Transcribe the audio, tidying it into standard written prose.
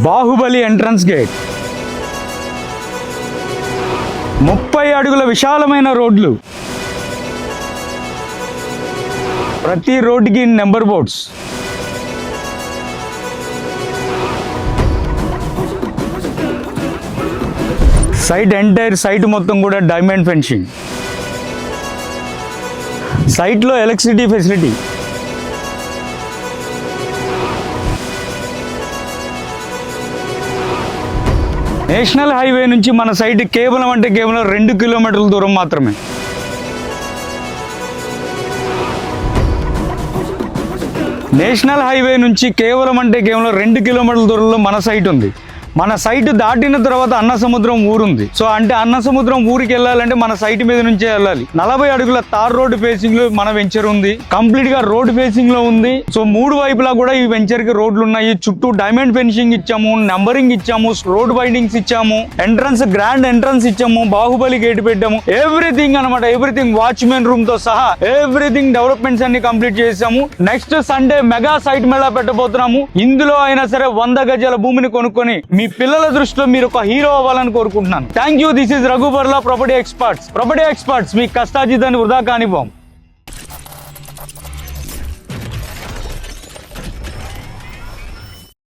Baahubali entrance gate, 30 అడుగుల విశాలమైన రోడ్లు, ప్రతి రోడ్డుకి నెంబర్ బోర్డ్స్, ఎంటైర్ సైట్ మొత్తం కూడా డైమండ్ ఫెన్సింగ్, సైట్లో ఎలక్ట్రిసిటీ ఫెసిలిటీ, నేషనల్ హైవే నుంచి మన సైట్ కేవలం 2 కిలోమీటర్ల దూరం మాత్రమే. నేషనల్ హైవే నుంచి కేవలం 2 కిలోమీటర్ల దూరంలో మన సైట్ ఉంది. మన సైట్ దాటిన తర్వాత అన్నసముద్రం ఊరుంది. సో అన్నసముద్రం ఊరికి వెళ్ళాలంటే మన సైట్ మీద నుంచే వెళ్ళాలి. 40 అడుగుల తార్ రోడ్ ఫేసింగ్ లో మన వెంచర్ ఉంది. కంప్లీట్ గా రోడ్ ఫేసింగ్ లో ఉంది. సో 3 వైపులా కూడా ఈ వెంచర్ కి రోడ్లు ఉన్నాయి. చుట్టూ డైమండ్ ఫెన్సింగ్ ఇచ్చాము, నంబరింగ్ ఇచ్చాము, రోడ్ వైండింగ్స్ ఇచ్చాము, ఎంట్రన్స్ గ్రాండ్ ఎంట్రన్స్ ఇచ్చాము, బాహుబలి గేట్ పెట్టాము. ఎవ్రీథింగ్ అనమాట, ఎవ్రీథింగ్ వాచ్మెన్ రూమ్ తో సహా ఎవ్రీథింగ్ డెవలప్మెంట్స్ అన్ని కంప్లీట్ చేసాము. Next Sunday mega site mela పెట్టబోతున్నాము. ఇందులో అయినా సరే 100 గజాల భూమిని కొనుక్కొని మీ పిల్లల దృష్టిలో మీరు ఒక హీరో అవ్వాలని కోరుకుంటున్నాను. Thank you. This is Raghu Barla, property experts. మీ కష్టార్జితాన్ని వృధా కానివ్వం.